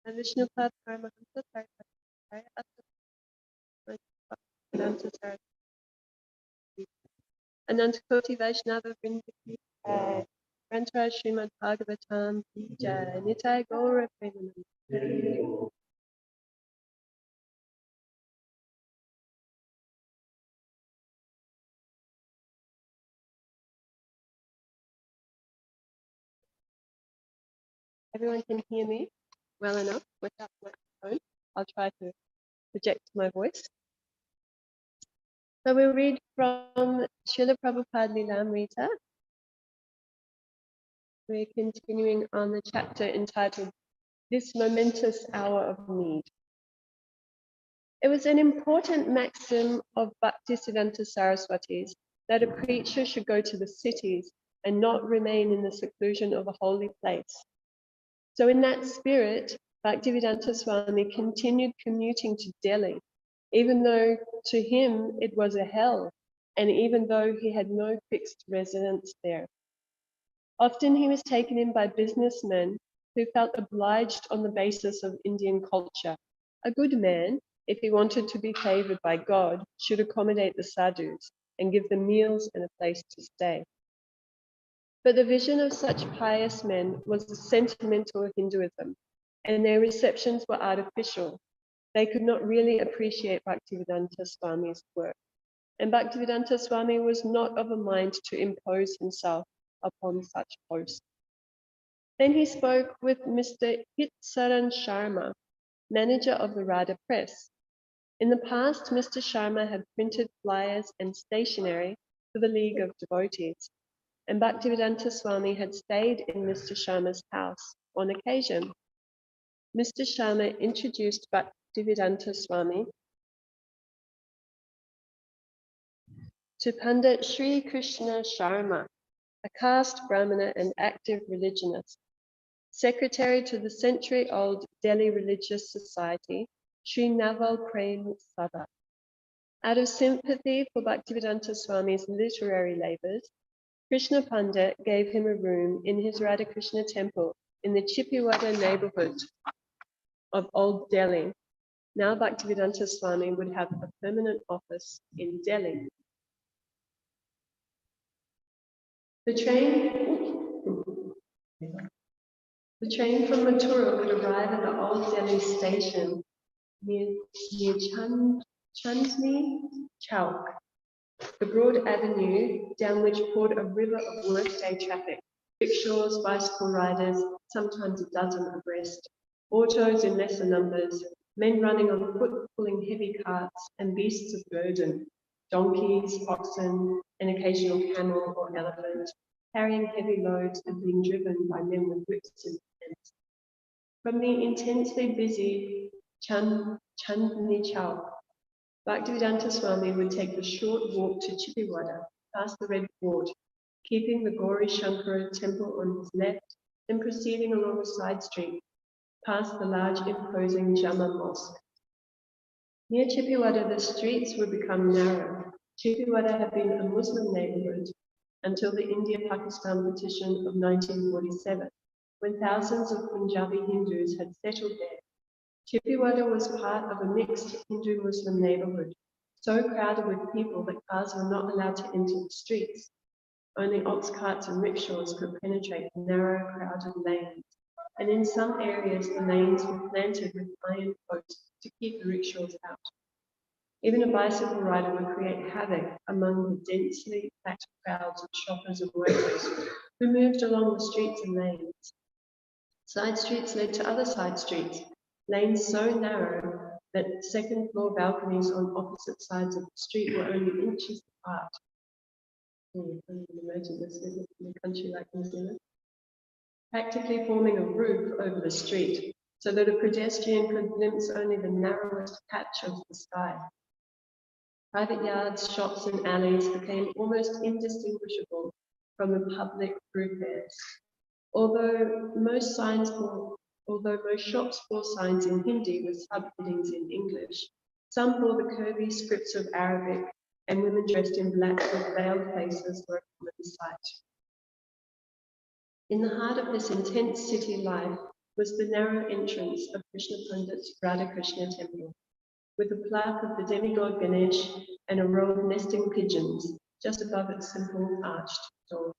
And Vishnu Pad Paramahamsa Saraswati Anant Koti Vaishnava Vrinda Ki Jai. Grantaraj Srimad Bhagavatam Ki Jai. Nitai Gaura Premanand. Everyone can hear me well enough without my phone. I'll try to project my voice. So we'll read from Srila Prabhupada Lilamrita. We're continuing on the chapter entitled This Momentous Hour of Need. It was an important maxim of Bhaktisiddhanta Saraswati's that a preacher should go to the cities and not remain in the seclusion of a holy place. So in that spirit, Bhaktivedanta Swami continued commuting to Delhi, even though to him it was a hell, and even though he had no fixed residence there. Often he was taken in by businessmen who felt obliged on the basis of Indian culture. A good man, if he wanted to be favored by God, should accommodate the sadhus and give them meals and a place to stay. But the vision of such pious men was the sentimental Hinduism, and their receptions were artificial. They could not really appreciate Bhaktivedanta Swami's work. And Bhaktivedanta Swami was not of a mind to impose himself upon such hosts. Then he spoke with Mr. Hitsaran Sharma, manager of the Radha Press. In the past, Mr. Sharma had printed flyers and stationery for the League of Devotees, and Bhaktivedanta Swami had stayed in Mr. Sharma's house on occasion. Mr. Sharma introduced Bhaktivedanta Swami to Pandit Sri Krishna Sharma, a caste Brahmana and active religionist, secretary to the century-old Delhi Religious Society, Sri Naval Prem Sabha. Out of sympathy for Bhaktivedanta Swami's literary labours, Krishna Pandit gave him a room in his Radhakrishna temple in the Chippiwada neighbourhood of Old Delhi. Now Bhaktivedanta Swami would have a permanent office in Delhi. The train from Mathura would arrive at the Old Delhi station near Chandni Chowk, the broad avenue down which poured a river of workday traffic, rickshaws, bicycle riders, sometimes a dozen abreast, autos in lesser numbers, men running on foot pulling heavy carts, and beasts of burden, donkeys, oxen, an occasional camel or elephant, carrying heavy loads and being driven by men with whips and hands. From the intensely busy Chandni Chowk, Bhaktivedanta Swami would take a short walk to Chippiwada, past the Red Fort, keeping the Gauri Shankara temple on his left, and proceeding along a side street, past the large imposing Jama Mosque. Near Chippiwada, the streets would become narrow. Chippiwada had been a Muslim neighbourhood until the India-Pakistan partition of 1947, when thousands of Punjabi Hindus had settled there. Chippiwada was part of a mixed Hindu-Muslim neighbourhood, so crowded with people that cars were not allowed to enter the streets. Only ox carts and rickshaws could penetrate the narrow, crowded lanes, and in some areas the lanes were planted with iron posts to keep the rickshaws out. Even a bicycle rider would create havoc among the densely packed crowds of shoppers and workers who moved along the streets and lanes. Side streets led to other side streets, lanes so narrow that second-floor balconies on opposite sides of the street were only inches apart. I can imagine this in a country like New Zealand. Practically forming a roof over the street, so that a pedestrian could glimpse only the narrowest patch of the sky. Private yards, shops and alleys became almost indistinguishable from the public thoroughfares. Although most shops bore signs in Hindi with subheadings in English, some bore the curvy scripts of Arabic, and women dressed in black with veiled faces were a common sight. In the heart of this intense city life was the narrow entrance of Krishna Pandit's Radhakrishna temple, with a plaque of the demigod Ganesh and a row of nesting pigeons just above its simple arched door.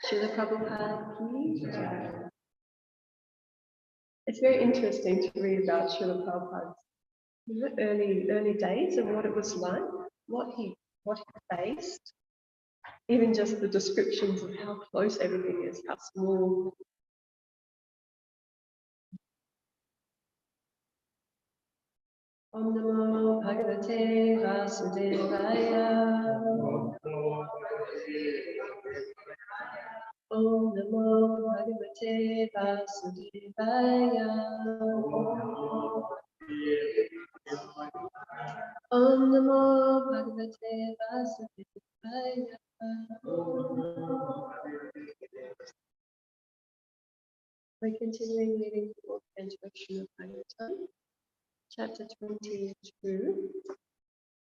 Srila Prabhupada, please. It's very interesting to read about Srila Prabhupada's early days and what it was like, what he faced, even just the descriptions of how close everything is, how small. Om Namo Bhagavate Vasudevaya. Om Namo Bhagavate Vasudevaya. Om Namo Bhagavate Vasudevaya. continuing leading toward the intuition of higher time. Chapter 22,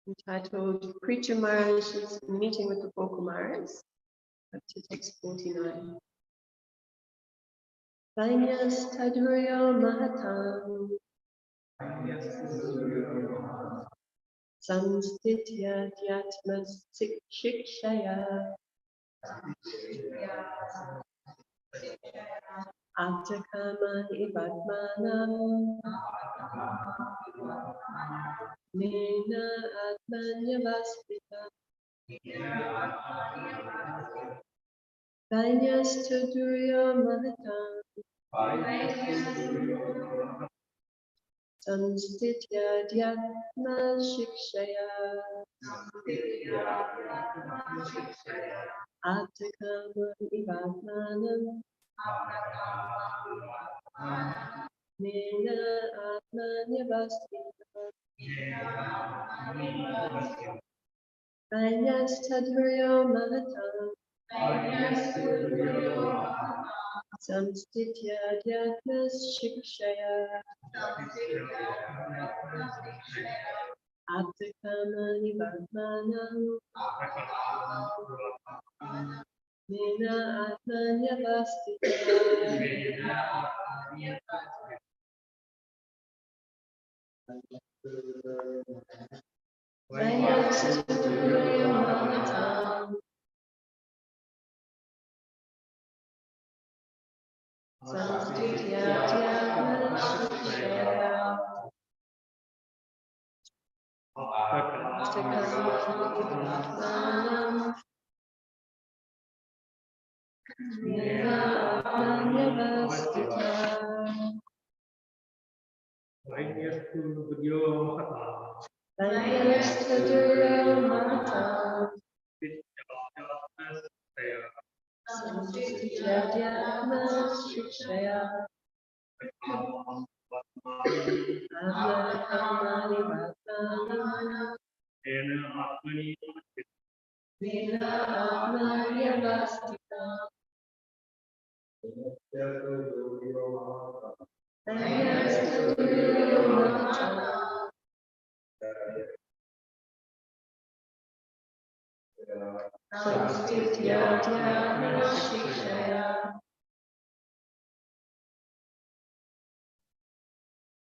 entitled Preacher Maharaj's Meeting with the Four Kumaras, up to text 49. Vainyas Taduryo Mahatam Samstitya Dhyatma Shikshaya Atakaman Ivatmanam Nena Atmanyavastita Vainyas Taduryo Mahatam Samstitya Dhyatma Shikshaya Atakaman Ivatmanam Nena Atmanyavastita Vainyas Taduryo Mahatam Samstitya Dhyatma Shikshaya Atakaman Ivatmanam Nena Atmanyavastita Vainyas Taduryo Mahatam Samstitya Dhyatma Shikshaya Atakaman Ivatmanam Nena Atmanyavastita Vainyas Taduryo Mahatam Samstitya Dhyatma Shikshaya Atakaman Ivatmanam Nena Atmanyavastita Vainyas Taduryo Mahatam Samstitya Dhyatma Shikshaya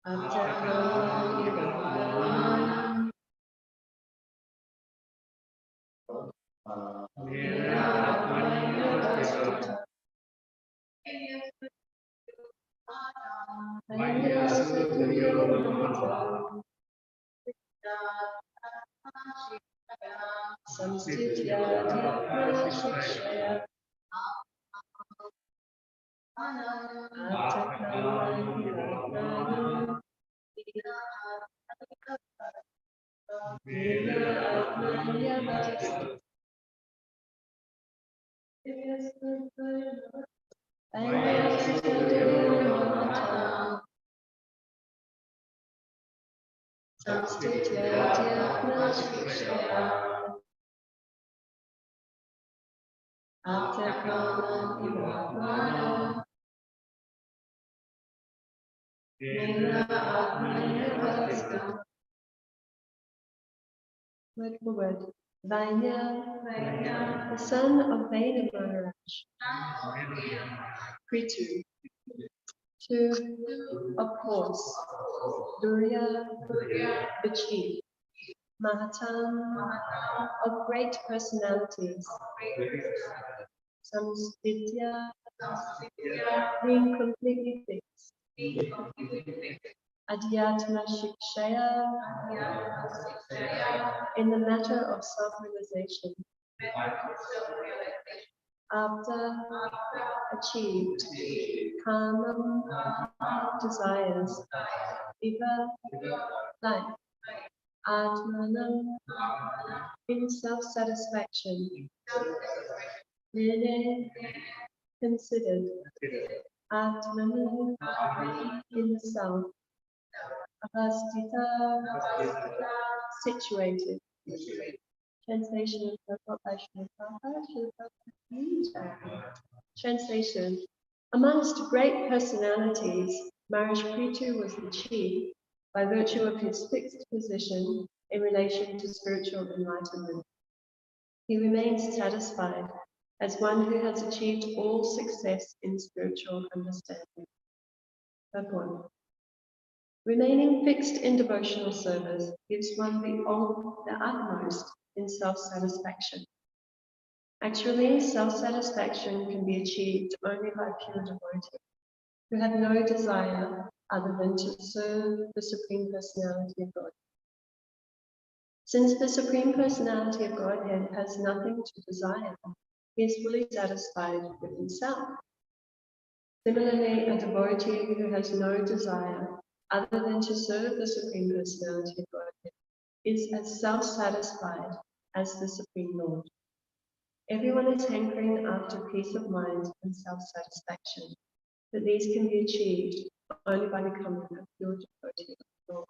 Atakaman Ivatmanam Nena Atmanyavastita Vainyas Taduryo Mahatam Samstitya Dhyatma Shikshaya Atakaman Ivatmanam Nena Atmanyavastita Vainyas Taduryo Mahatam Samstitya Dhyatma Shikshaya Atakaman Ivatmanam Nena Atmanyavastita. Word for word. Vainya, the son of Veda Maharaj. Kritu. Two, of course. Durya, the chief. Mahatam, of great personalities. Samstitya, being completely fixed. Adhyatma Shikshaya, in the matter of self-realization. After achieved, karma, desires, eva, life, atmanam, in self-satisfaction, nene, considered, atmanam, in the self, avastita, situated. Translation of Prabhupada. Translation. Amongst great personalities, Maharashpritu was the chief by virtue of his fixed position in relation to spiritual enlightenment. He remains satisfied as one who has achieved all success in spiritual understanding. Purport. Remaining fixed in devotional service gives one the utmost in self-satisfaction. Actually, self-satisfaction can be achieved only by pure devotees who have no desire other than to serve the Supreme Personality of God. Since the Supreme Personality of Godhead has nothing to desire, he is fully satisfied with himself. Similarly, a devotee who has no desire other than to serve the Supreme Personality of Godhead is as self-satisfied as the Supreme Lord. Everyone is hankering after peace of mind and self-satisfaction, but these can be achieved only by becoming a pure devotee of the Lord.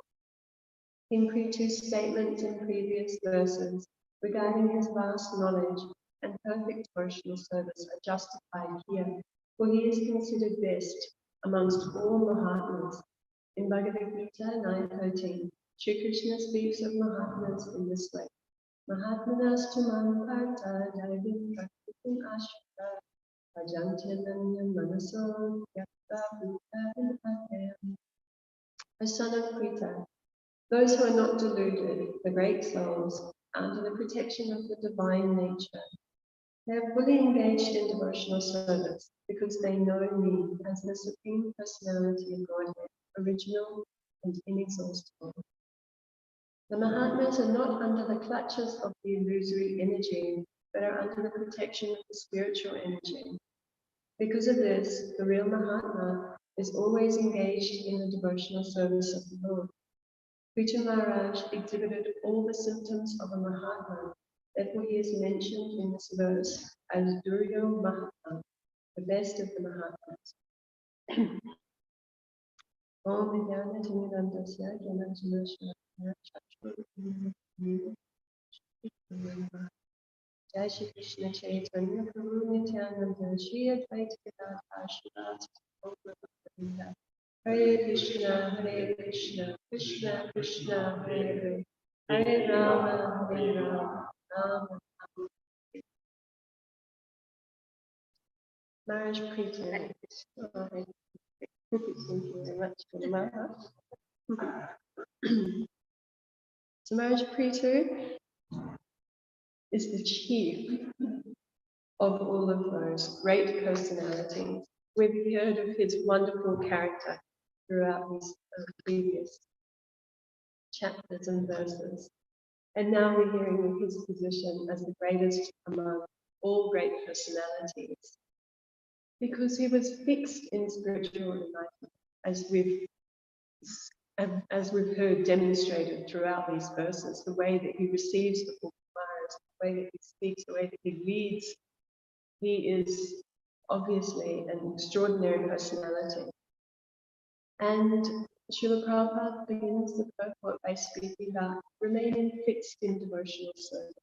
King Pritu's statements in previous verses regarding his vast knowledge and perfect devotional service are justified here, for he is considered best amongst all Mahatmas. In Bhagavad Gita 9:13, Sri Krishna speaks of Mahatmas in this way. Mahatmanas tumam parta daivim prakritim ashrita ajantyam manaso yakta bhuta. O son of Krita, those who are not deluded, the great souls, under the protection of the divine nature, they are fully engaged in devotional service because they know me as the Supreme Personality of Godhead, original and inexhaustible. The Mahatmas are not under the clutches of the illusory energy, but are under the protection of the spiritual energy. Because of this, the real Mahatma is always engaged in the devotional service of the Lord. Pritu Maharaj exhibited all the symptoms of a Mahatma, therefore he is mentioned in this verse as Duryo Mahatma, the best of the Mahatmas. Om Vidyana Tinidandasya Jnanajnasya Jai Shri Krishna Chaitanya Prabhu Nityananda Shri Advaita Gadadhar Srivastava Gaura Hare Krishna, Krishna Krishna, Hare Hare, Hare Rama, Rama Rama. Marriage Pritu. Thank you very much for the Maha. So Marriage Pritu is the chief of all of those great personalities. We've heard of his wonderful character throughout these previous chapters and verses. And now we're hearing of his position as the greatest among all great personalities. Because he was fixed in spiritual enlightenment, as we've heard demonstrated throughout these verses, the way that he receives the full fires, the way that he speaks, the way that he leads. He is obviously an extraordinary personality. And Srila Prabhupada begins the purport by speaking about remaining fixed in devotional service.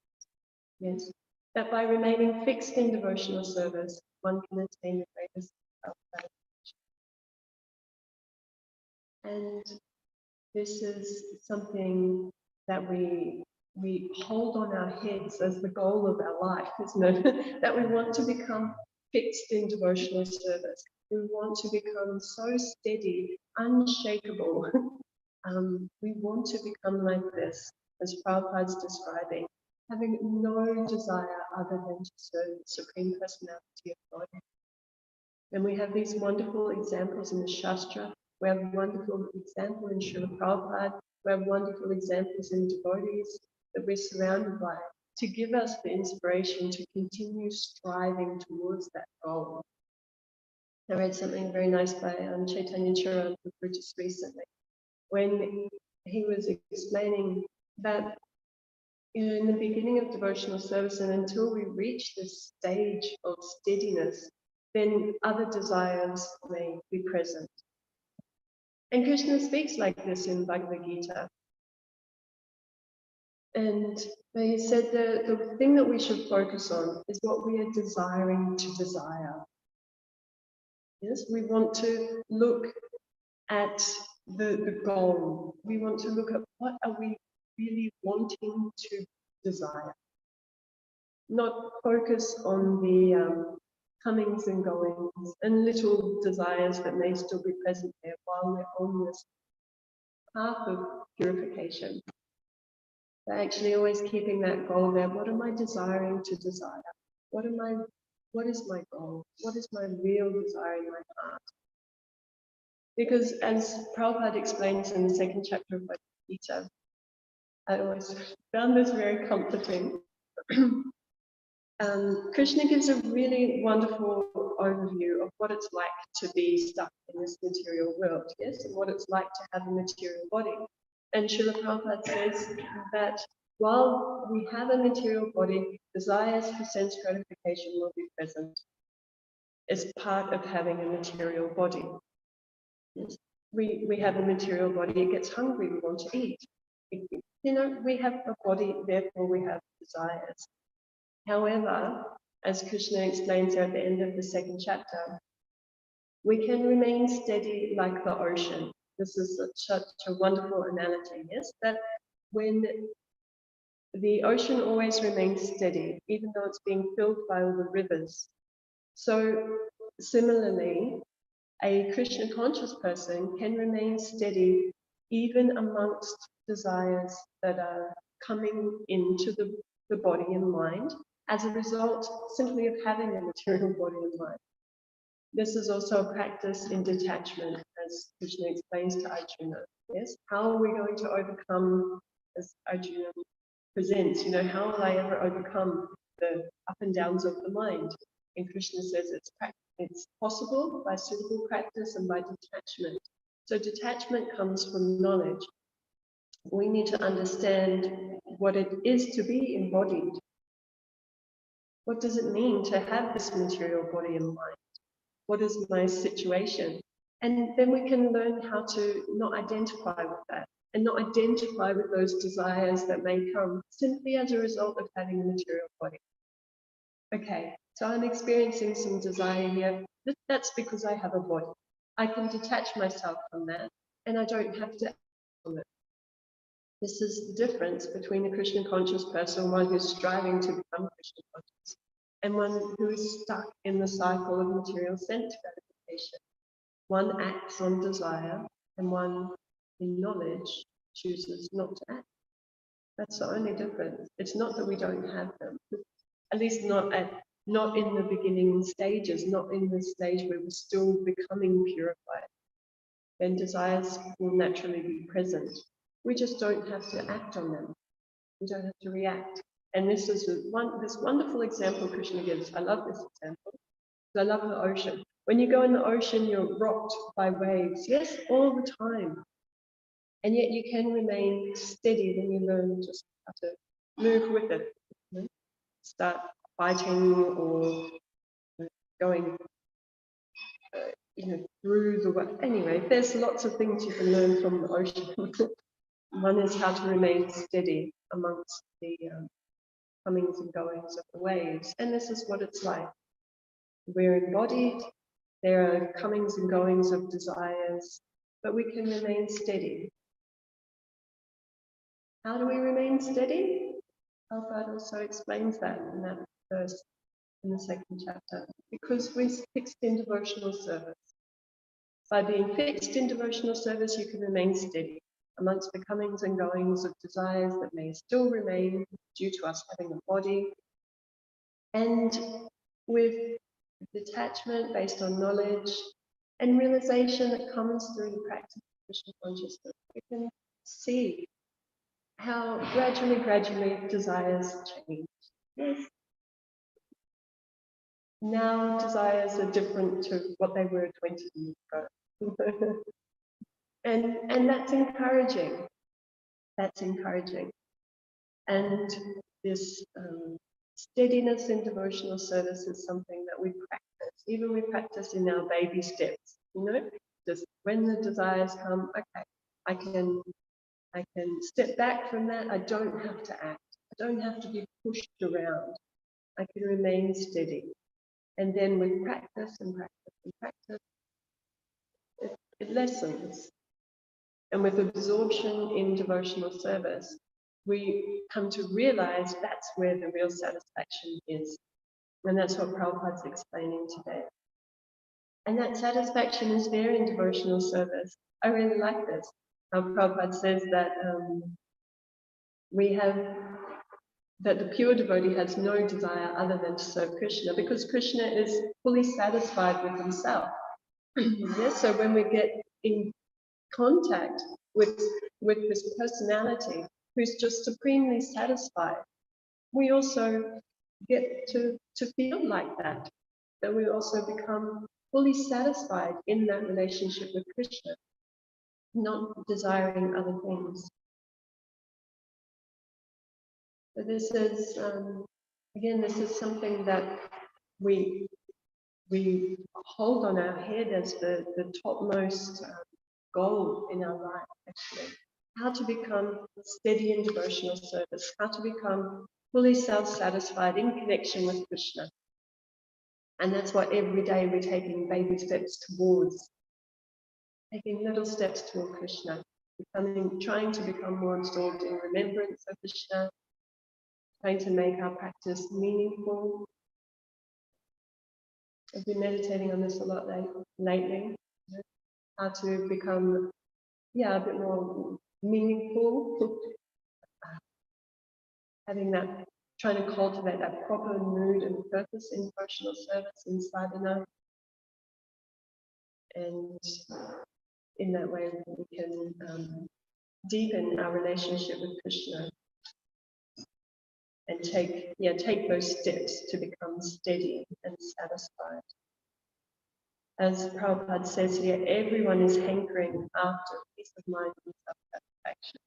Yes, that by remaining fixed in devotional service, one can attain the greatest self-satisfaction. And this is something that we hold on our heads as the goal of our life, isn't it? That we want to become fixed in devotional service. We want to become so steady, unshakable. We want to become like this, as Prabhupada's describing, having no desire other than to serve the Supreme Personality of God. And we have these wonderful examples in the Shastra. We have a wonderful example in Srila Prabhupada. We have wonderful examples in devotees that we're surrounded by to give us the inspiration to continue striving towards that goal. I read something very nice by Chaitanya Charan just recently, when he was explaining that in the beginning of devotional service and until we reach this stage of steadiness, then other desires may be present. And Krishna speaks like this in Bhagavad Gita. And he said the thing that we should focus on is what we are desiring to desire. Yes, we want to look at the goal. We want to look at what are we really wanting to desire. Not focus on the comings and goings and little desires that may still be present there while we're on this path of purification. But actually always keeping that goal there. What am I desiring to desire? What is my goal? What is my real desire in my heart? Because as Prabhupada explains in the second chapter of Bhagavad Gita, I always found this very comforting. Krishna gives a really wonderful overview of what it's like to be stuck in this material world, yes, and what it's like to have a material body. And Srila Prabhupada says that while we have a material body, desires for sense gratification will be present as part of having a material body. Yes. We have a material body, it gets hungry, we want to eat. We have a body, therefore we have desires. However, as Krishna explains there at the end of the second chapter, we can remain steady like the ocean. This is such a wonderful analogy, yes, that when the ocean always remains steady, even though it's being filled by all the rivers. So similarly, a Krishna conscious person can remain steady even amongst desires that are coming into the body and mind as a result simply of having a material body and mind. This is also a practice in detachment, as Krishna explains to Arjuna. Yes, how are we going to overcome, as Arjuna presents, how will I ever overcome the up and downs of the mind? And Krishna says it's possible by suitable practice and by detachment. So detachment comes from knowledge. We need to understand what it is to be embodied. What does it mean to have this material body and mind? What is my situation? And then we can learn how to not identify with that and not identify with those desires that may come simply as a result of having a material body. Okay, so I'm experiencing some desire here. That's because I have a body. I can detach myself from that and I don't have to act on it. This is the difference between a Krishna conscious person, one who's striving to become Krishna conscious, and one who is stuck in the cycle of material sense gratification. One acts on desire and one in knowledge chooses not to act. That's the only difference. It's not that we don't have them, at least not in the beginning stages, not in the stage where we're still becoming purified. Then desires will naturally be present. We just don't have to act on them. We don't have to react. And this is this wonderful example Krishna gives. I love this example. I love the ocean. When you go in the ocean, you're rocked by waves, yes, all the time. And yet you can remain steady when you learn just how to move with it. Start fighting or going through the way. Anyway, there's lots of things you can learn from the ocean. One is how to remain steady amongst the comings and goings of the waves. And this is what it's like. We're embodied, there are comings and goings of desires, but we can remain steady. How do we remain steady? Prabhupada also explains that in that verse in the second chapter. Because we're fixed in devotional service. By being fixed in devotional service, you can remain steady amongst the comings and goings of desires that may still remain due to us having a body. And with detachment based on knowledge and realization that comes through the practice of Krishna consciousness, we can see how gradually desires change. Yes. Now desires are different to what they were 20 years ago. and that's encouraging. That's encouraging. And this steadiness in devotional service is something that we practice. Even we practice in our baby steps. Just when the desires come, okay, I can step back from that. I don't have to act. I don't have to be pushed around. I can remain steady. And then with practice and practice and practice, it lessens. And with absorption in devotional service, we come to realize that's where the real satisfaction is. And that's what Prabhupada's explaining today. And that satisfaction is there in devotional service. I really like this. How Prabhupada says that that the pure devotee has no desire other than to serve Krishna, because Krishna is fully satisfied with himself. Yes, so when we get in contact with this personality who's just supremely satisfied, we also get to feel like that we also become fully satisfied in that relationship with Krishna, not desiring other things. So this is, again, this is something that we hold on our head as the topmost goal in our life, actually. How to become steady in devotional service, how to become fully self-satisfied in connection with Krishna. And that's what every day we're taking baby steps towards, taking little steps toward Krishna, trying to become more absorbed in remembrance of Krishna, trying to make our practice meaningful. I've been meditating on this a lot lately, how to become, a bit more meaningful, having that, trying to cultivate that proper mood and purpose in devotional service in sadhana. And in that way, we can deepen our relationship with Krishna and take those steps to become steady and satisfied. As Prabhupada says here, everyone is hankering after peace of mind and self-satisfaction.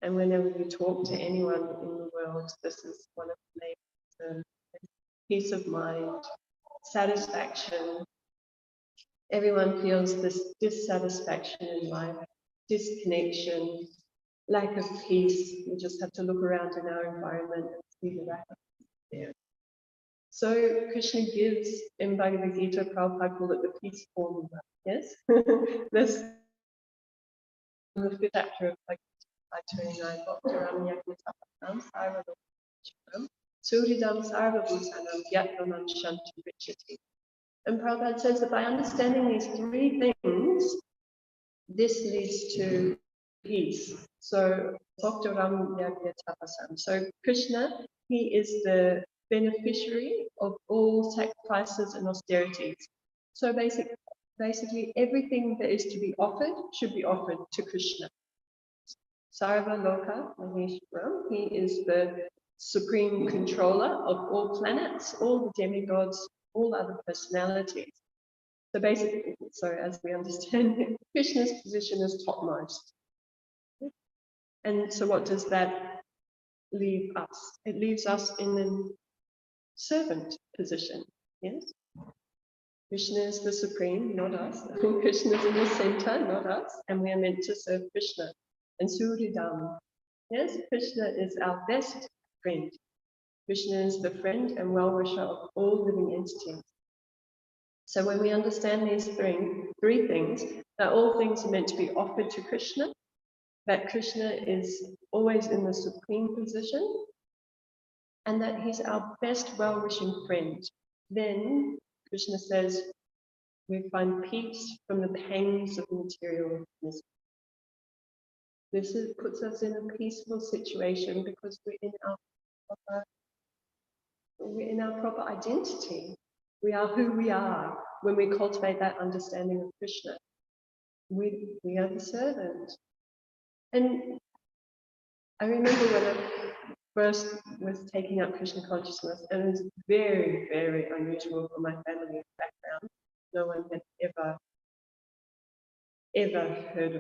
And whenever we talk to anyone in the world, this is one of the main concerns: peace of mind, satisfaction. Everyone feels this dissatisfaction in life, disconnection, lack of peace. We just have to look around in our environment and see the lack of peace there. So Krishna gives, in Bhagavad Gita, Prabhupada called it the peace formula. Yes? This the fifth chapter of Bhagavad Gita, 29, Bhaktaram Sarvabhutanam Suridam Sarvabhutanam Yatmanam Shanti Richati. And Prabhupada says that by understanding these three things, this leads to peace. So, Bhaktaram Tapasam. So, Krishna, he is the beneficiary of all sacrifices and austerities. So, basically, everything that is to be offered should be offered to Krishna. Sarva Loka Maheshwaram, he is the supreme controller of all planets, all the demigods, all other personalities. So basically, as we understand it, Krishna's position is topmost. And so what does that leave us? It leaves us in a servant position, yes? Krishna is the supreme, not us. Krishna is in the center, not us, and we are meant to serve Krishna. And Suridam, yes, Krishna is our best friend. Krishna is the friend and well-wisher of all living entities. So when we understand these three things, that all things are meant to be offered to Krishna, that Krishna is always in the supreme position, and that he's our best well-wishing friend, then Krishna says we find peace from the pangs of material misery. This puts us in a peaceful situation because we're in our proper identity. We are who we are when we cultivate that understanding of Krishna. We are the servant. And I remember when I first was taking up Krishna consciousness, and it was very, very unusual for my family background. No one had ever heard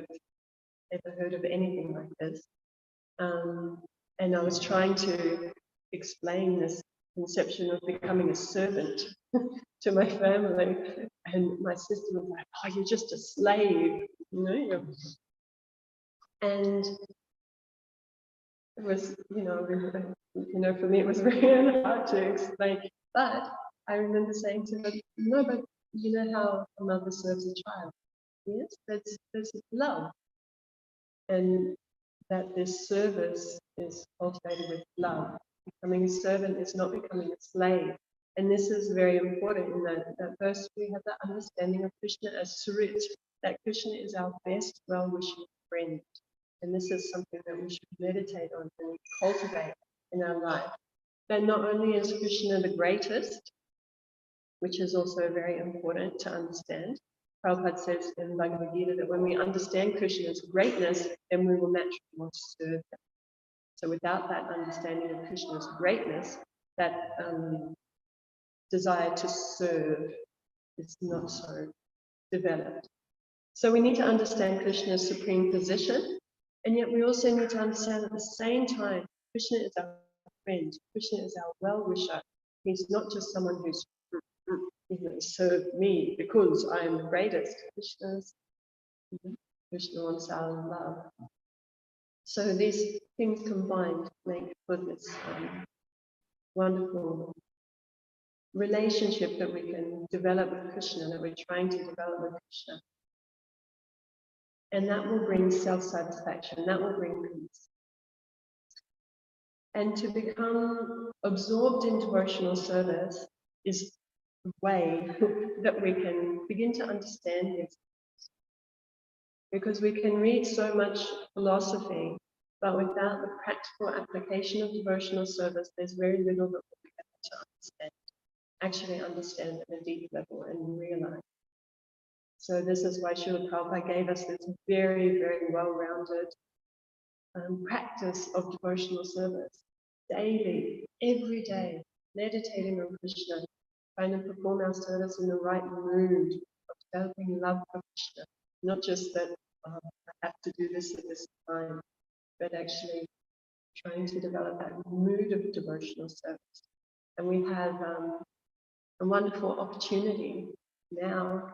of anything like this. And I was trying to explain this conception of becoming a servant to my family, and my sister was like, "Oh, you're just a slave," and it was, for me it was very hard to explain. But I remember saying to her, "No, but you know how a mother serves a child. Yes, there's love, and that this service is cultivated with love. Becoming a servant is not becoming a slave. And this is very important in that verse. We have that understanding of Krishna as Surit, that Krishna is our best well-wishing friend. And this is something that we should meditate on and cultivate in our life. That not only is Krishna the greatest, which is also very important to understand. Prabhupada says in Bhagavad Gita that when we understand Krishna's greatness, then we will naturally want to serve him. So without that understanding of Krishna's greatness, that desire to serve is not so developed. So we need to understand Krishna's supreme position, and yet we also need to understand at the same time, Krishna is our friend, Krishna is our well-wisher. He's not just someone who's serve me because I am the greatest. Krishna wants our love. So these things combined make for this wonderful relationship that we can develop with Krishna, that we're trying to develop with Krishna. And that will bring self-satisfaction, that will bring peace. And to become absorbed in devotional service is a way that we can begin to understand this. Because we can read so much philosophy, but without the practical application of devotional service, there's very little that we'll be able to understand at a deep level and realize. So this is why Srila Prabhupada gave us this very, very well-rounded practice of devotional service. Daily, every day, meditating on Krishna, trying to perform our service in the right mood of developing love for Krishna. Not just that I have to do this at this time, but actually trying to develop that mood of devotional service. And we have a wonderful opportunity now.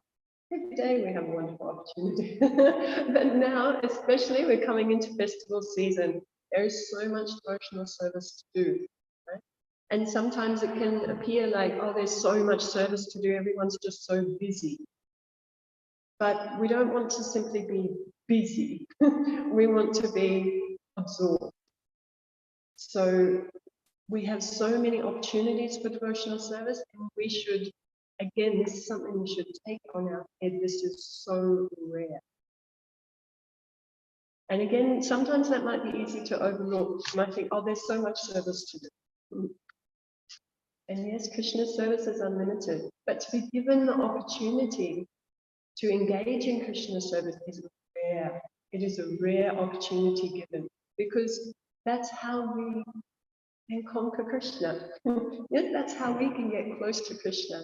Every day we have a wonderful opportunity. But now, especially, we're coming into festival season. There is so much devotional service to do. Right? And sometimes it can appear like, oh, there's so much service to do. Everyone's just so busy. But we don't want to simply be busy. We want to be absorbed. So we have so many opportunities for devotional service, and we should, again, this is something we should take on our head. This is so rare. And again, sometimes that might be easy to overlook. You might think, oh, there's so much service to do. And yes, Krishna's service is unlimited, but to be given the opportunity to engage in Krishna service is rare. It is a rare opportunity given, because that's how we can conquer Krishna. Yes, that's how we can get close to Krishna.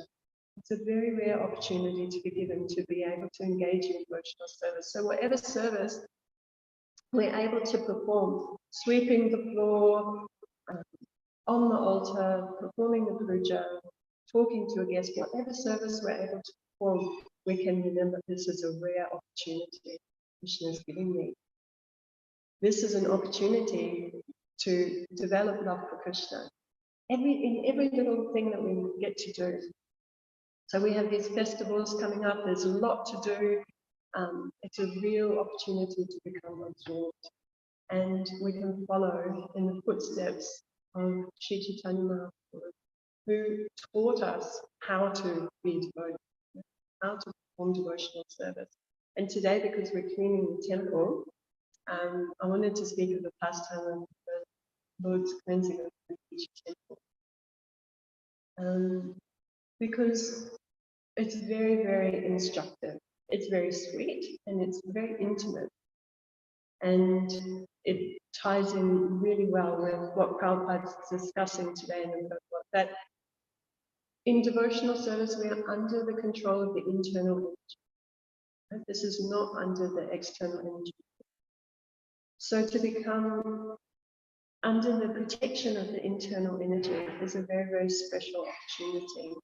It's a very rare opportunity to be given to be able to engage in devotional service. So whatever service we're able to perform, sweeping the floor, on the altar, performing the puja, talking to a guest, whatever service we're able to perform, we can remember this is a rare opportunity Krishna is giving me. This is an opportunity to develop love for Krishna. In every little thing that we get to do. So we have these festivals coming up, there's a lot to do. It's a real opportunity to become absorbed. And we can follow in the footsteps of Sri Chaitanya Mahaprabhu, who taught us how to be devoted, how to perform devotional service. And today, because we're cleaning the temple, I wanted to speak of the pastime of the Lord's cleansing of each temple. Because it's very, very instructive. It's very sweet and it's very intimate. And it ties in really well with what Prabhupada's discussing today in the book, that in devotional service we are under the control of the internal energy. Right? This is not under the external energy. So to become under the protection of the internal energy is a very, very special opportunity.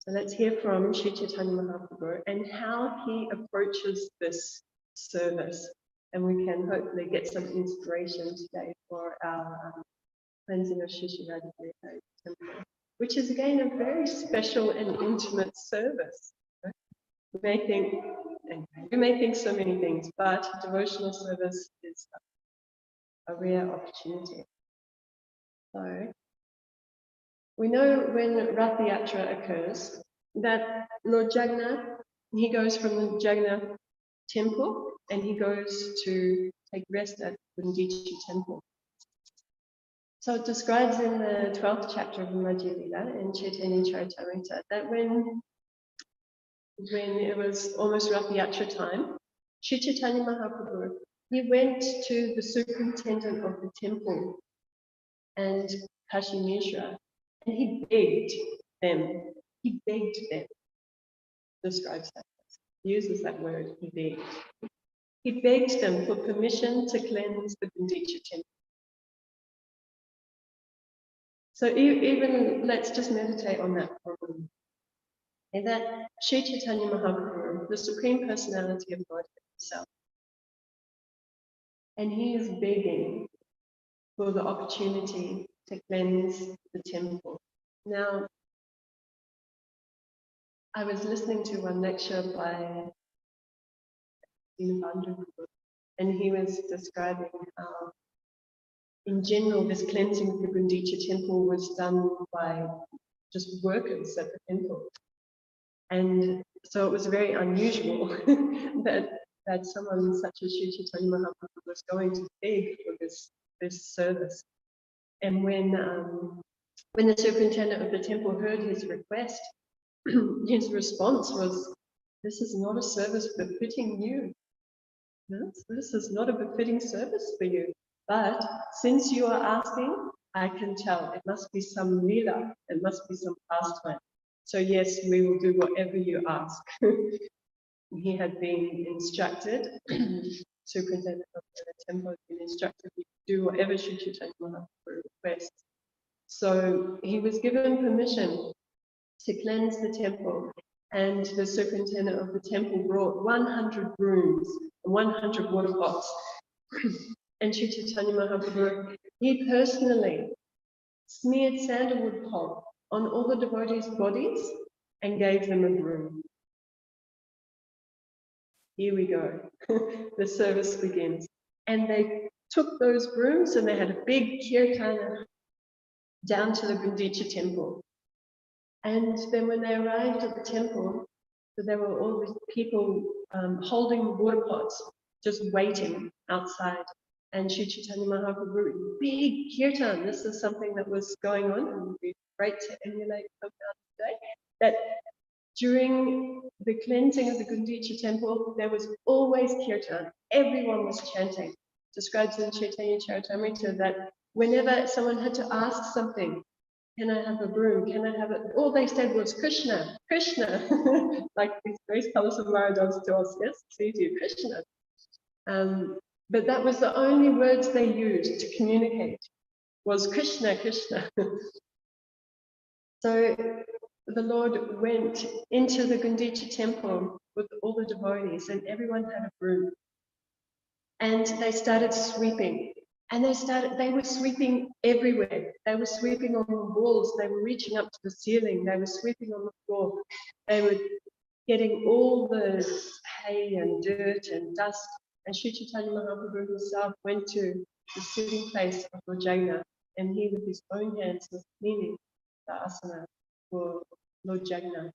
So let's hear from Sri Chaitanya Mahaprabhu and how he approaches this service. And we can hopefully get some inspiration today for our cleansing of Shishirada temple, which is again a very special and intimate service. Right? we may think so many things, but devotional service is a rare opportunity. So we know when Rath Yatra occurs that Lord Jagannath, he goes from the Jagannath temple and he goes to take rest at Gundichi temple. So it describes in the 12th chapter of the Madhya Lila in Chaitanya Charitamrita that when it was almost Rath Yatra time, Sri Chaitanya Mahaprabhu, he went to the superintendent of the temple and Kashi Mishra, and he begged them, describes that, he uses that word, he begged. He begged them for permission to cleanse the Gundicha temple. So even let's just meditate on that for a moment. And that Sri Chaitanya Mahaprabhu, the Supreme Personality of Godhead himself, and he is begging for the opportunity to cleanse the temple. Now, I was listening to one lecture by and he was describing how, in general, this cleansing of the Gundicha temple was done by just workers at the temple. And so it was very unusual that someone such as Sri Chaitanya Mahaprabhu was going to beg for this service. And when the superintendent of the temple heard his request, his response was, "This is not a service befitting you. This is not a befitting service for you. But since you are asking, I can tell it must be some leela, it must be some pastime. So yes, we will do whatever you ask." He had been instructed, superintendent of the temple had been instructed to do whatever Sri Chaitanya Mahaprabhu requests. So he was given permission to cleanse the temple, and the superintendent of the temple brought 100 brooms and 100 water pots. And Sri Chaitanya Mahaprabhu, he personally smeared sandalwood pulp on all the devotees' bodies and gave them a broom. Here we go. The service begins. And they took those brooms and they had a big kirtana down to the Gundicha temple. And then when they arrived at the temple, there were all these people holding water pots, just waiting outside. And Sri Chaitanya Mahaprabhu, big kirtan, this is something that was going on, and it would be great to emulate today, that during the cleansing of the Gundicha temple, there was always kirtan. Everyone was chanting. Describes in Chaitanya Charitamrita that whenever someone had to ask something, can I have a broom? Can I have it? All they said was Krishna, Krishna, like these Grace Colors of Maradogs to us, yes, see you, Krishna. But that was the only words they used to communicate, was Krishna, Krishna. So the Lord went into the Gundicha temple with all the devotees, and everyone had a broom. And they started sweeping. And they were sweeping everywhere. They were sweeping on the walls. They were reaching up to the ceiling. They were sweeping on the floor. They were getting all the hay and dirt and dust. And Sri Chaitanya Mahaprabhu himself went to the sitting place of Lord Jagannath, and he with his own hands was cleaning the asana for Lord Jagannath.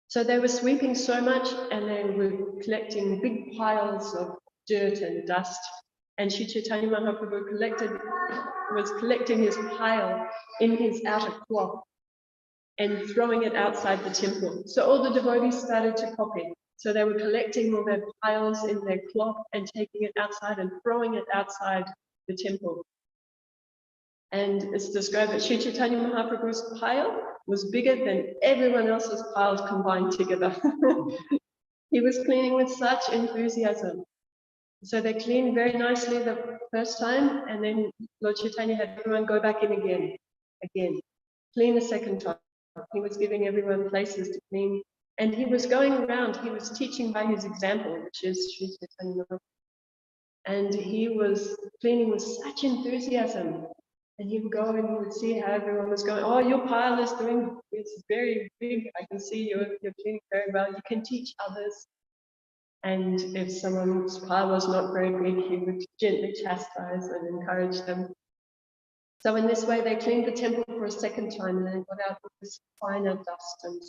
So they were sweeping so much, and they were collecting big piles of dirt and dust. And Sri Chaitanya Mahaprabhu was collecting his pile in his outer cloth and throwing it outside the temple. So all the devotees started to copy. So they were collecting all their piles in their cloth and taking it outside and throwing it outside the temple. And it's described that Sri Chaitanya Mahaprabhu's pile was bigger than everyone else's piles combined together. He was cleaning with such enthusiasm. So they cleaned very nicely the first time, and then Lord Chaitanya had everyone go back in again, clean the second time. He was giving everyone places to clean, and he was going around, he was teaching by his example, which is Sri Chaitanya Mahaprabhu. And he was cleaning with such enthusiasm. And he would go and he would see how everyone was going. Oh, your pile is doing, it's very big. I can see you're cleaning very well. You can teach others. And if someone's pile was not very big, he would gently chastise and encourage them. So in this way, they cleaned the temple for a second time, and they got out all this finer dust and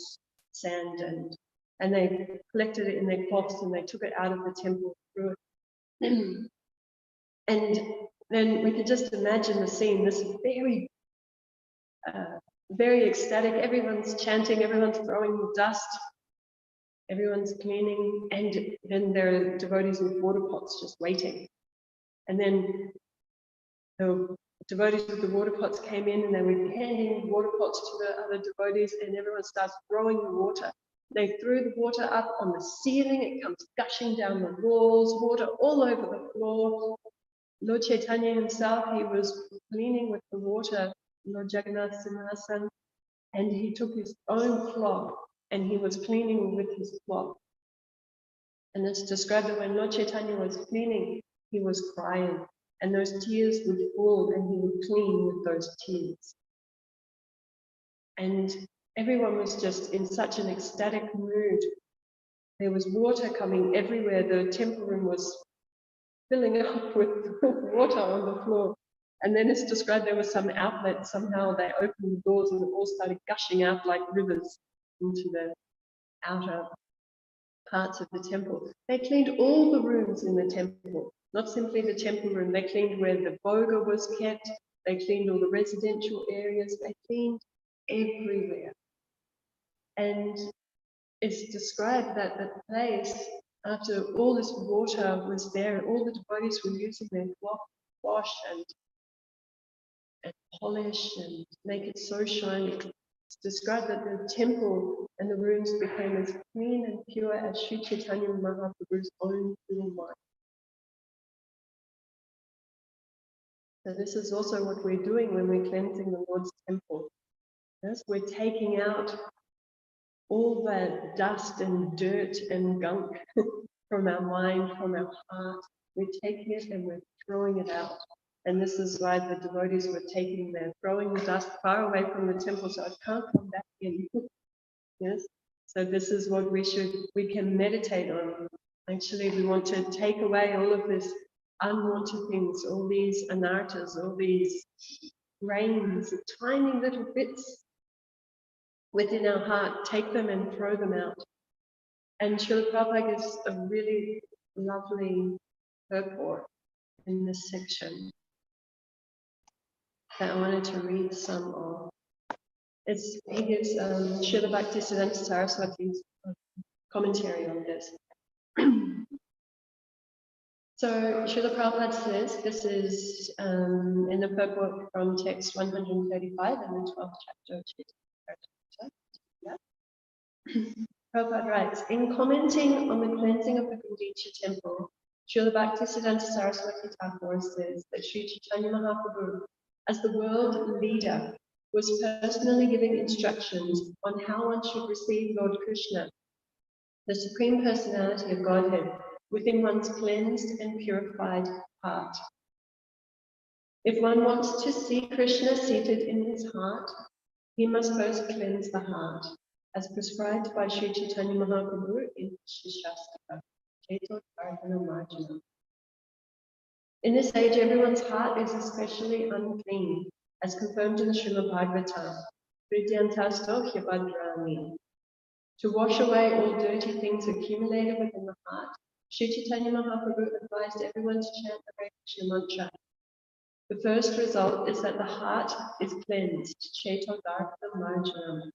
sand, and they collected it in their cloths, and they took it out of the temple, threw it. And then we can just imagine the scene, this very, very ecstatic. Everyone's chanting, everyone's throwing dust, everyone's cleaning, and then there are devotees with water pots just waiting. And then the devotees with the water pots came in, and they were handing water pots to the other devotees, and everyone starts throwing the water. They threw the water up on the ceiling, it comes gushing down the walls, water all over the floor. Lord Chaitanya himself, he was cleaning with the water, Lord Jagannath Simhasan, and he took his own cloth and he was cleaning with his cloth. And it's described that when Lord Chaitanya was cleaning, he was crying, and those tears would fall and he would clean with those tears. And everyone was just in such an ecstatic mood. There was water coming everywhere. The temple room was filling up with water on the floor. And then it's described there was some outlet. Somehow they opened the doors and it all started gushing out like rivers into the outer parts of the temple. They cleaned all the rooms in the temple, not simply the temple room. They cleaned where the bhoga was kept. They cleaned all the residential areas. They cleaned everywhere. And it's described that the place, after all this water was there, all the devotees were using their cloth to wash and polish and make it so shiny. It's described that the temple and the rooms became as clean and pure as Sri Chaitanya Mahaprabhu's own little mind. So this is also what we're doing when we're cleansing the Lord's temple. Yes, we're taking out all the dust and dirt and gunk from our mind, from our heart. We're taking it and we're throwing it out. And this is why the devotees were throwing the dust far away from the temple so it can't come back in. Yes. So this is what we can meditate on. Actually, we want to take away all of this unwanted things, all these anartas, all these grains, tiny little bits within our heart, take them and throw them out. And Srila Prabhupada gives a really lovely purport in this section that I wanted to read some of. He gives Srila Bhaktisiddhanta Saraswati's commentary on this. So Srila Prabhupada says, this is in the purport from text 135 in the 12th chapter of Chaitanya. Prabhupada writes, in commenting on the cleansing of the Gundicha temple, Srila Bhaktisiddhanta Saraswati Thakur says that Sri Chaitanya Mahaprabhu, as the world leader, was personally giving instructions on how one should receive Lord Krishna, the Supreme Personality of Godhead, within one's cleansed and purified heart. If one wants to see Krishna seated in his heart, he must first cleanse the heart, as prescribed by Sri Chaitanya Mahaprabhu in Shastaka, Cheto Dharana Marjana. In this age, everyone's heart is especially unclean, as confirmed in the Srimad Bhagavatam, Vidyantasto Hyabadrami. To wash away all dirty things accumulated within the heart, Sri Chaitanya Mahaprabhu advised everyone to chant the Hare Krishna mantra. The first result is that the heart is cleansed, Cheto Dharana Marjana.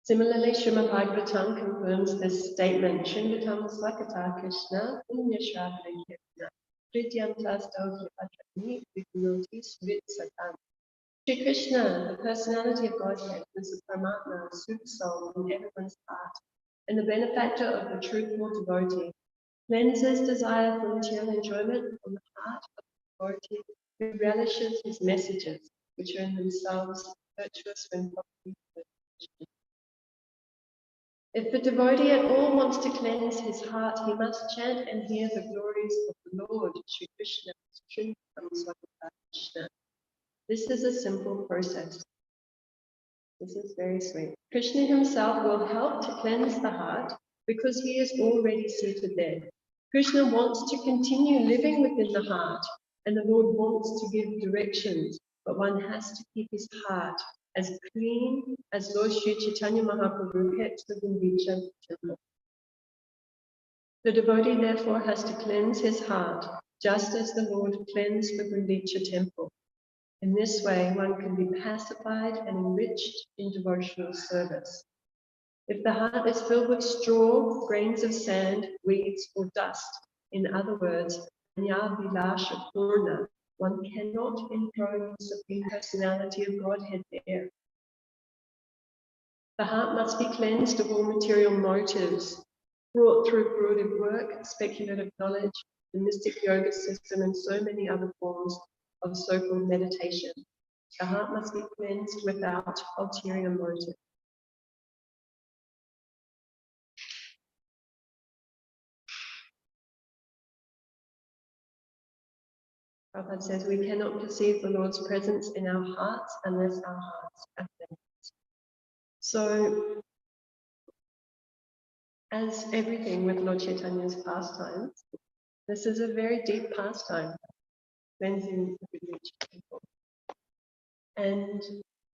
Similarly, Srimad Bhagavatam confirms this statement, Shringatam Swakata Krishna, Punya Shravana Kirtana, Prityantasto Hyapatrani, Vikunoti Srit Satam. Shri Krishna, the personality of Godhead, is the Paramatma, Super Soul in everyone's heart, and the benefactor of the truthful devotee, cleanses desire for material enjoyment from the heart of the devotee who relishes his messages, which are in themselves virtuous when properly pursued. If the devotee at all wants to cleanse his heart, he must chant and hear the glories of the Lord, Sri Krishna, This is a simple process. This is very sweet. Krishna himself will help to cleanse the heart because he is already seated there. Krishna wants to continue living within the heart, and the Lord wants to give directions, but one has to keep his heart as clean as Lord Sri Chaitanya Mahaprabhu kept the Gundicha temple. The devotee therefore has to cleanse his heart, just as the Lord cleansed the Gundicha temple. In this way, one can be pacified and enriched in devotional service. If the heart is filled with straw, grains of sand, weeds, or dust, in other words, Vilasha Purna, one cannot enthrone the Supreme Personality of Godhead there. The heart must be cleansed of all material motives, brought through fruitive work, speculative knowledge, the mystic yoga system, and so many other forms of so-called meditation. The heart must be cleansed without ulterior motive. Prabhupada says we cannot perceive the Lord's presence in our hearts unless our hearts are cleansed. So, as everything with Lord Chaitanya's pastimes, this is a very deep pastime, cleansing the people. And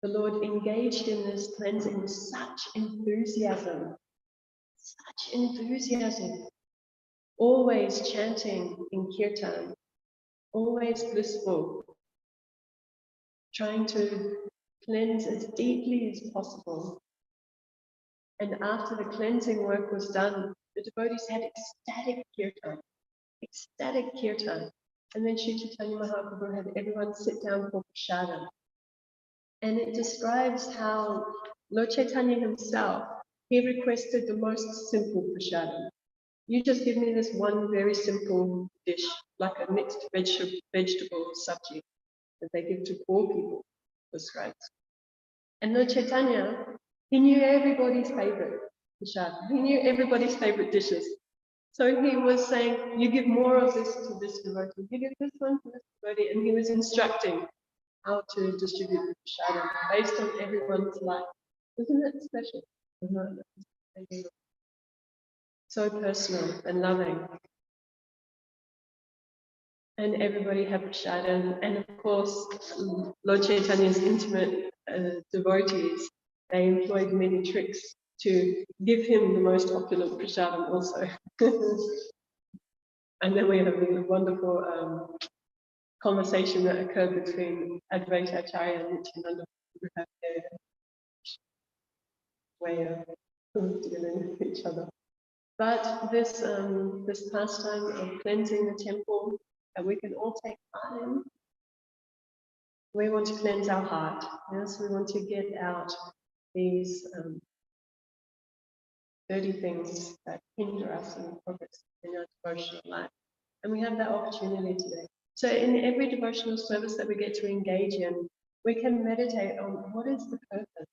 the Lord engaged in this cleansing with such enthusiasm, always chanting in kirtan, always blissful, trying to cleanse as deeply as possible. And after the cleansing work was done, the devotees had ecstatic kirtan. And then Sri Chaitanya Mahaprabhu had everyone sit down for prasadam. And it describes how Lord Chaitanya himself, he requested the most simple prasadam. You just give me this one very simple dish, like a mixed vegetable sabji that they give to poor people for scribes. And Lord Chaitanya, he knew everybody's favorite prasadam. He knew everybody's favorite dishes. So he was saying, you give more of this to this devotee, you give this one to this devotee, and he was instructing how to distribute the prasadam based on everyone's life. Isn't that special? So personal and loving. And everybody had prasadam, and of course, Lord Chaitanya's intimate devotees, they employed many tricks to give him the most opulent prasadam also. And then we have a wonderful conversation that occurred between Advaita Acharya and Nityananda, who have their way of dealing with each other. But this pastime of cleansing the temple that we can all take part in, we want to cleanse our heart. Yes, we want to get out these dirty things that hinder us in progress in our devotional life. And we have that opportunity today. So in every devotional service that we get to engage in, we can meditate on what is the purpose?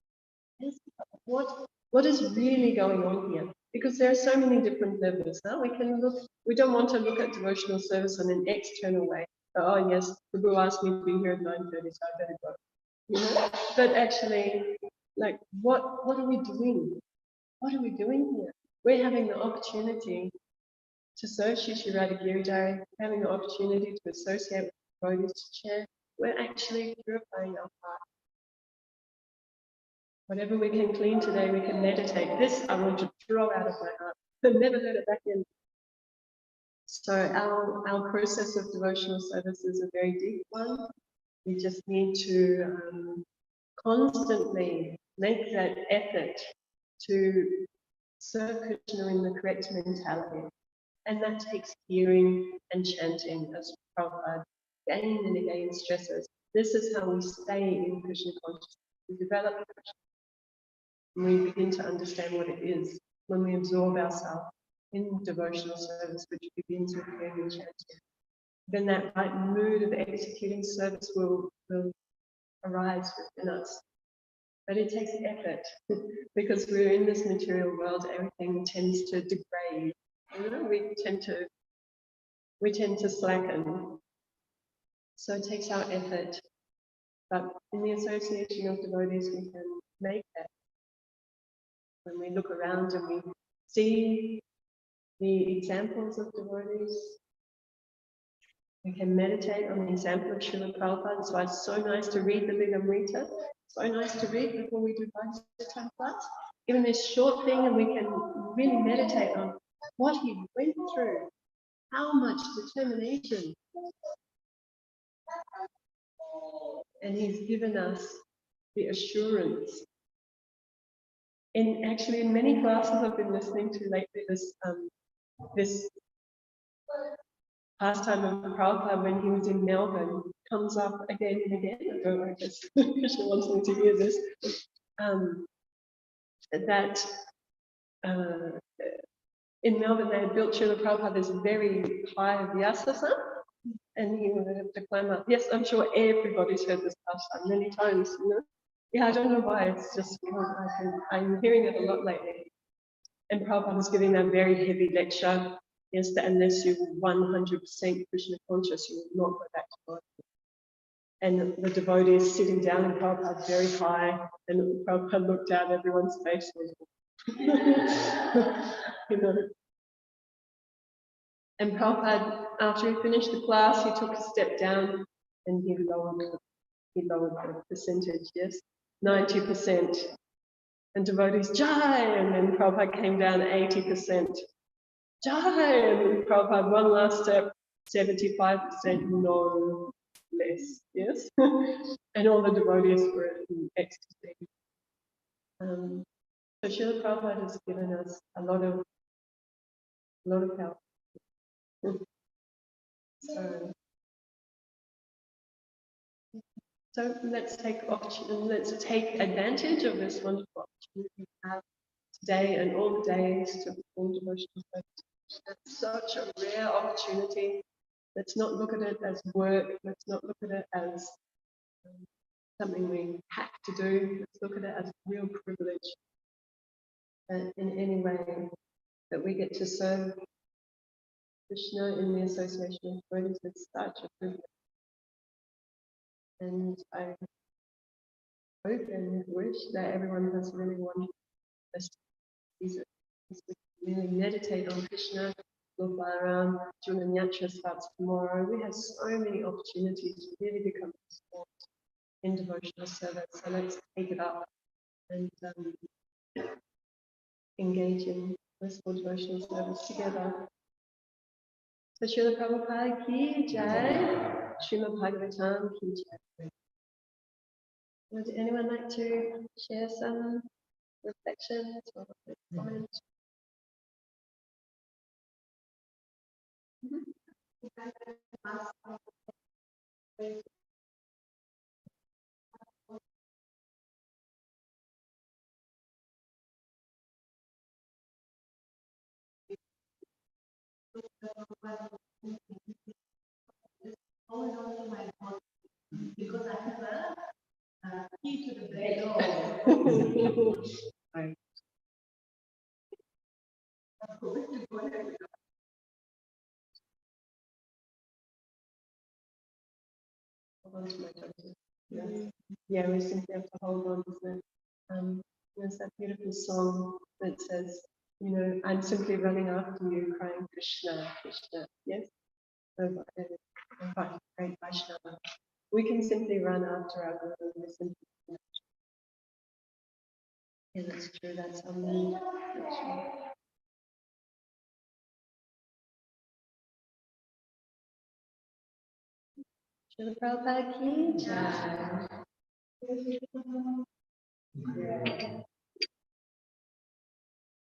Yes, what is really going on here? Because there are so many different levels. Now we don't want to look at devotional service in an external way. Oh yes, Prabhu asked me to be here at 9:30, so I better go. You know? But actually, like what are we doing? What are we doing here? We're having the opportunity to serve Shri Shri Radha Giridhari, having the opportunity to associate with devotees, to chant. We're actually purifying our heart. Whatever we can clean today, we can meditate. This I want to throw out of my heart. Never let it back in. So our process of devotional service is a very deep one. We just need to constantly make that effort to serve Krishna in the correct mentality. And that takes hearing and chanting, as Prabhupada again and again stresses. This is how we stay in Krishna consciousness. We develop Krishna. And we begin to understand what it is when we absorb ourselves in devotional service, which begins with hearing and chanting. Then that right mood of executing service will arise within us. But it takes effort because we're in this material world, everything tends to degrade. You know, we tend to slacken. So it takes our effort. But in the association of devotees, we can make that. When we look around and we see the examples of devotees, we can meditate on the example of Srila Prabhupada. That's why it's so nice to read the Vigamrita. So nice to read before we do Bhagavad class. Even this short thing, and we can really meditate on what he went through, how much determination. And he's given us the assurance. Actually, in many classes I've been listening to lately, this pastime of Prabhupada when he was in Melbourne comes up again and again. I don't know, I guess Krishna wants me to hear this. That in Melbourne they had built Srila Prabhupada this very high Vyasasana, and he would have to climb up. Yes, I'm sure everybody's heard this pastime many times, you know. Yeah, I don't know why, it's just, I'm hearing it a lot lately. And Prabhupada was giving that very heavy lecture. Yes, that unless you're 100% Krishna conscious, you will not go back to God. And the devotees sitting down, and Prabhupada very high, and Prabhupada looked down, everyone's face was, you know. And Prabhupada, after he finished the class, he took a step down and he lowered the percentage, yes, 90%. And devotees, Jai! And then Prabhupada came down 80%. Jai! And then Prabhupada, one last step, 75%, no less, yes? And all the devotees were in ecstasy. So Srila Prabhupada has given us a lot of help. So let's take advantage of this wonderful opportunity we have today and all the days to perform devotional service. It's such a rare opportunity. Let's not look at it as work. Let's not look at it as something we have to do. Let's look at it as a real privilege in any way that we get to serve Krishna in the association of devotees. It's such a privilege. And I hope and wish that everyone has a really wonderful season. Really meditate on Krishna, Lord Balaram, Junanyatra starts tomorrow. We have so many opportunities to really become involved in devotional service. So let's take it up and engage in blissful devotional service together. So Srila Prabhupada ki jai, Srimad Bhagavatam ki jai. Would anyone like to share some reflections or comments? Because I have a key to the bed door. Right. Hold on to my toes. Yes. Yeah, we simply have to hold on to it. There's that beautiful song that says, you know, I'm simply running after you, crying Krishna, Krishna. Yes? Great Vaishnava. We can simply run after our Guru. Yeah, that's true. That's our mood. That's true. Srila Prabhupada ki jai.